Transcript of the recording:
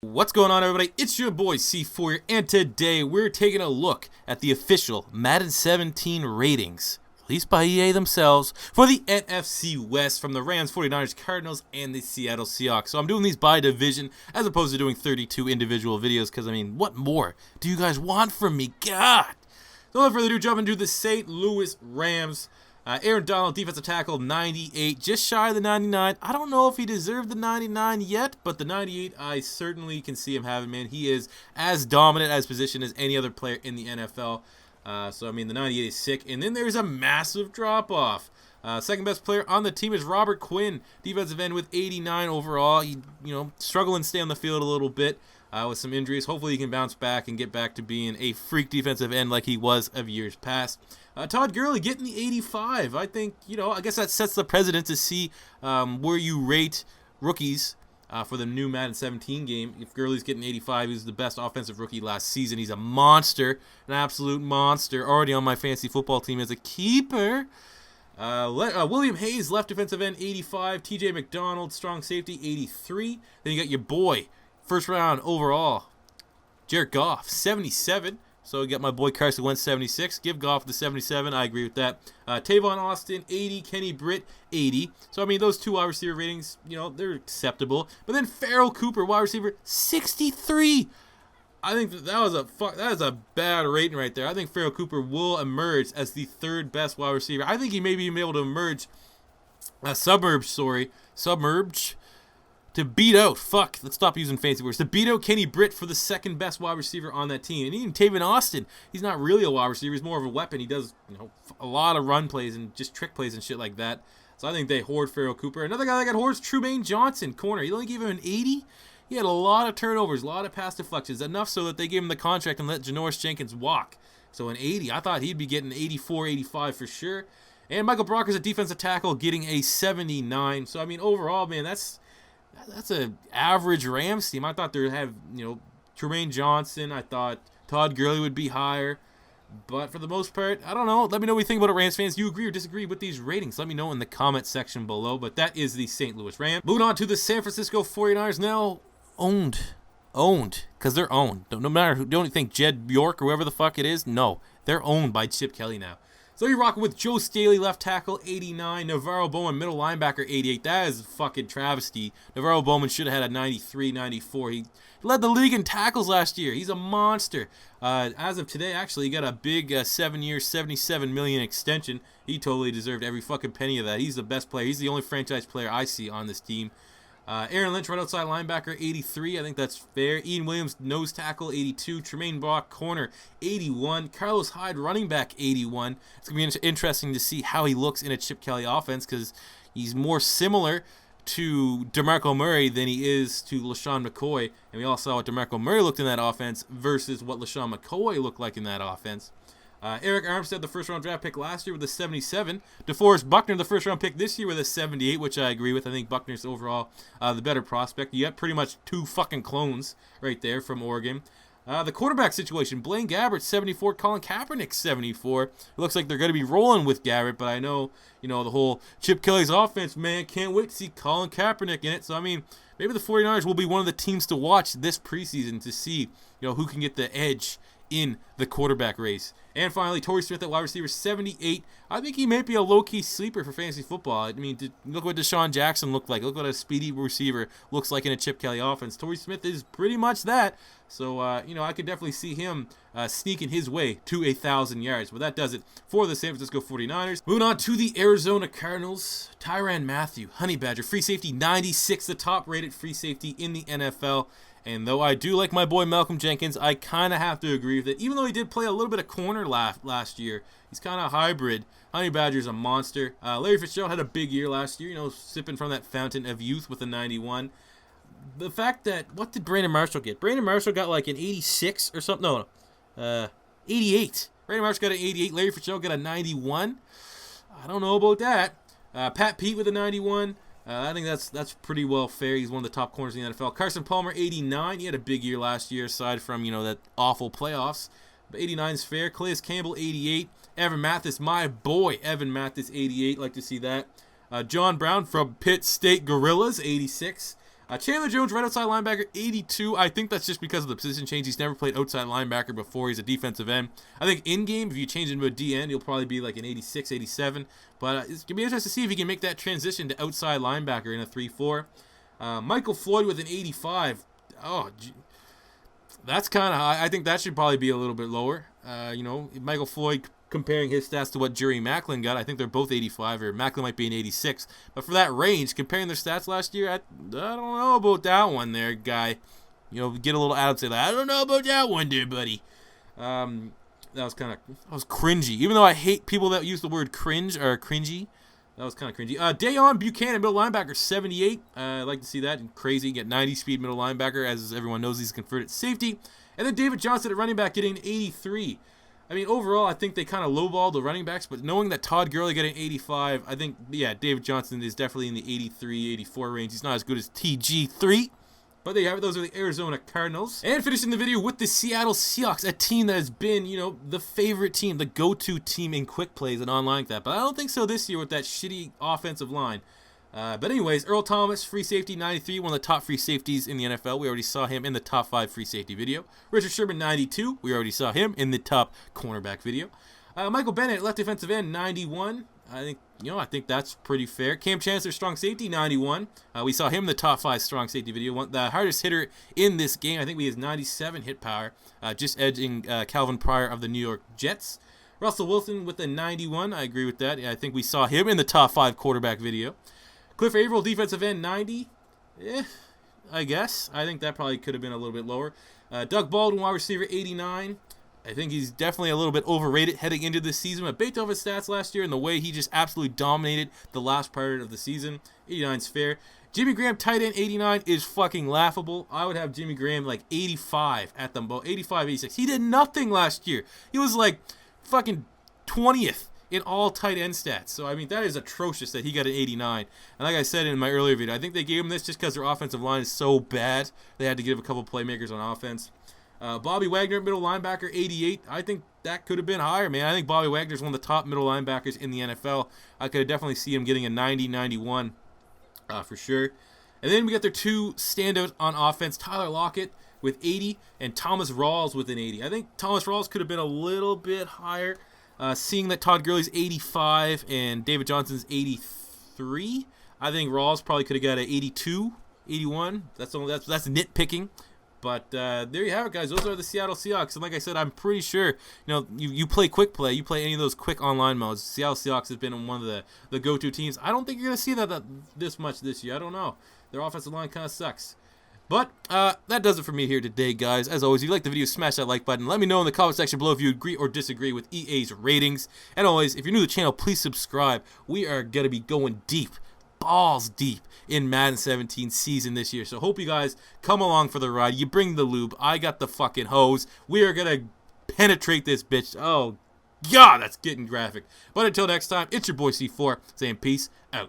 What's going on, everybody? It's your boy C4 here, and today we're taking a look at the official Madden 17 ratings, released by EA themselves, for the NFC West from the Rams, 49ers, Cardinals, and the Seattle Seahawks. So I'm doing these by division as opposed to doing 32 individual videos because, I mean, what more do you guys want from me? God! So without further ado, jump into the St. Louis Rams. Aaron Donald, defensive tackle, 98, just shy of the 99. I don't know if he deserved the 99 yet, but the 98 I certainly can see him having, man. He is as dominant as position as any other player in the NFL. So, I mean, the 98 is sick. And then there's a massive drop-off. Second best player on the team is Robert Quinn, defensive end with 89 overall. He, struggling to stay on the field a little bit with some injuries. Hopefully he can bounce back and get back to being a freak defensive end like he was of years past. Todd Gurley getting the 85. I think, I guess that sets the precedent to see where you rate rookies for the new Madden 17 game. If Gurley's getting 85, he's the best offensive rookie last season. He's a monster, an absolute monster. Already on my fantasy football team as a keeper. William Hayes, left defensive end, 85. TJ McDonald, strong safety, 83. Then you got your boy, first round overall, Jared Goff, 77. So we got my boy Carson went 76. Give Goff the 77. I agree with that. Tavon Austin, 80. Kenny Britt, 80. So, I mean, those two wide receiver ratings, they're acceptable. But then Pharoh Cooper, wide receiver, 63. I think that is a bad rating right there. I think Pharoh Cooper will emerge as the third best wide receiver. I think he may be able to emerge, submerge, to beat out, let's stop using fancy words, to beat out Kenny Britt for the second best wide receiver on that team. And even Tavon Austin, he's not really a wide receiver, he's more of a weapon. He does, a lot of run plays and just trick plays and shit like that. So I think they hoard Pharoh Cooper. Another guy that got hoards, Trumaine Johnson, corner. He only gave him an 80. He had a lot of turnovers, a lot of pass deflections, enough so that they gave him the contract and let Janoris Jenkins walk. So an 80, I thought he'd be getting 84, 85 for sure. And Michael Brocker's a defensive tackle getting a 79. So, I mean, overall, man, that's an average Rams team. I thought they'd have, Trumaine Johnson. I thought Todd Gurley would be higher. But for the most part, I don't know. Let me know what you think about it, Rams fans. Do you agree or disagree with these ratings? Let me know in the comment section below. But that is the St. Louis Rams. Moving on to the San Francisco 49ers, now owned, because they're owned. No matter who, don't you think Jed York or whoever the fuck it is? No, they're owned by Chip Kelly now. So you're rocking with Joe Staley, left tackle, 89. Navorro Bowman, middle linebacker, 88. That is a fucking travesty. Navorro Bowman should have had a 93, 94. He led the league in tackles last year. He's a monster. As of today, actually, he got a big 7-year, $77 million extension. He totally deserved every fucking penny of that. He's the best player. He's the only franchise player I see on this team. Aaron Lynch, right outside linebacker, 83. I think that's fair. Ian Williams, nose tackle, 82. Trumaine Brock, corner, 81. Carlos Hyde, running back, 81. It's going to be interesting to see how he looks in a Chip Kelly offense because he's more similar to DeMarco Murray than he is to LaShawn McCoy. And we all saw what DeMarco Murray looked in that offense versus what LaShawn McCoy looked like in that offense. Arik Armstead, the first-round draft pick last year with a 77. DeForest Buckner, the first-round pick this year with a 78, which I agree with. I think Buckner's overall the better prospect. You got pretty much two fucking clones right there from Oregon. The quarterback situation, Blaine Gabbert, 74. Colin Kaepernick, 74. It looks like they're going to be rolling with Gabbert, but I know, the whole Chip Kelly's offense, man, can't wait to see Colin Kaepernick in it. So, I mean, maybe the 49ers will be one of the teams to watch this preseason to see, who can get the edge in the quarterback race. And finally, Torrey Smith at wide receiver, 78. I think he might be a low-key sleeper for fantasy football. I mean, look what Deshaun Jackson looked like. Look what a speedy receiver looks like in a Chip Kelly offense. Torrey Smith is pretty much that. So, I could definitely see him sneaking his way to 1,000 yards. But that does it for the San Francisco 49ers. Moving on to the Arizona Cardinals. Tyrann Mathieu, Honey Badger, free safety, 96, the top-rated free safety in the NFL. And though I do like my boy Malcolm Jenkins, I kind of have to agree with it. Even though he did play a little bit of corner last year, he's kind of hybrid. Honey Badger's a monster. Larry Fitzgerald had a big year last year, sipping from that fountain of youth with a 91. The fact that, what did Brandon Marshall get? Brandon Marshall got like an 86 or something. No, 88. Brandon Marshall got an 88. Larry Fitzgerald got a 91. I don't know about that. Pat Pete with a 91. I think that's pretty well fair. He's one of the top corners in the NFL. Carson Palmer, 89. He had a big year last year, aside from, that awful playoffs. But 89 is fair. Calais Campbell, 88. Evan Mathis, my boy, Evan Mathis, 88. Like to see that. John Brown from Pitt State Gorillas, 86. Chandler Jones, right outside linebacker, 82. I think that's just because of the position change. He's never played outside linebacker before. He's a defensive end. I think in-game, if you change him to a D-end, he'll probably be like an 86, 87. But it's going to be interesting to see if he can make that transition to outside linebacker in a 3-4. Michael Floyd with an 85. Oh, that's kind of high. I think that should probably be a little bit lower. Michael Floyd, comparing his stats to what Jerry Maclin got, I think they're both 85, or Maclin might be an 86. But for that range, comparing their stats last year, I don't know about that one there, guy. Get a little out and say that. I don't know about that one there, buddy. That was cringy. Even though I hate people that use the word cringe or cringy, that was kind of cringy. Dayon Buchanan, middle linebacker, 78. I like to see that. Crazy. Get 90 speed middle linebacker. As everyone knows, he's converted safety. And then David Johnson at running back getting an 83. I mean, overall, I think they kind of lowballed the running backs, but knowing that Todd Gurley got an 85, I think, yeah, David Johnson is definitely in the 83, 84 range. He's not as good as TG3. But there you have it. Those are the Arizona Cardinals. And finishing the video with the Seattle Seahawks, a team that has been, the favorite team, the go-to team in quick plays and online like that. But I don't think so this year with that shitty offensive line. But anyways, Earl Thomas, free safety, 93, one of the top free safeties in the NFL. We already saw him in the top 5 free safety video. Richard Sherman, 92. We already saw him in the top cornerback video. Michael Bennett, left defensive end, 91. I think that's pretty fair. Cam Chancellor, strong safety, 91. We saw him in the top 5 strong safety video. The hardest hitter in this game, I think he has 97 hit power, just edging Calvin Pryor of the New York Jets. Russell Wilson with a 91. I agree with that. I think we saw him in the top 5 quarterback video. Cliff Averill, defensive end, 90. I guess. I think that probably could have been a little bit lower. Doug Baldwin, wide receiver, 89. I think he's definitely a little bit overrated heading into this season. But based off his stats last year and the way he just absolutely dominated the last part of the season, 89 is fair. Jimmy Graham, tight end, 89 is fucking laughable. I would have Jimmy Graham like 85 at the most, 85, 86. He did nothing last year. He was like fucking 20th in all tight end stats. So, I mean, that is atrocious that he got an 89. And like I said in my earlier video, I think they gave him this just because their offensive line is so bad. They had to give a couple playmakers on offense. Bobby Wagner, middle linebacker, 88. I think that could have been higher, man. I think Bobby Wagner is one of the top middle linebackers in the NFL. I could definitely see him getting a 90, 91 for sure. And then we got their 2 standouts on offense, Tyler Lockett with 80 and Thomas Rawls with an 80. I think Thomas Rawls could have been a little bit higher. Seeing that Todd Gurley's 85 and David Johnson's 83, I think Rawls probably could have got an 82, 81. That's nitpicking. But there you have it, guys. Those are the Seattle Seahawks. And like I said, I'm pretty sure, you play quick play. You play any of those quick online modes. Seattle Seahawks has been one of the go-to teams. I don't think you're going to see that this much this year. I don't know. Their offensive line kind of sucks. But that does it for me here today, guys. As always, if you like the video, smash that like button. Let me know in the comment section below if you agree or disagree with EA's ratings. And always, if you're new to the channel, please subscribe. We are going to be going deep, balls deep, in Madden 17 season this year. So hope you guys come along for the ride. You bring the lube. I got the fucking hose. We are going to penetrate this bitch. Oh, God, that's getting graphic. But until next time, it's your boy C4 saying peace out.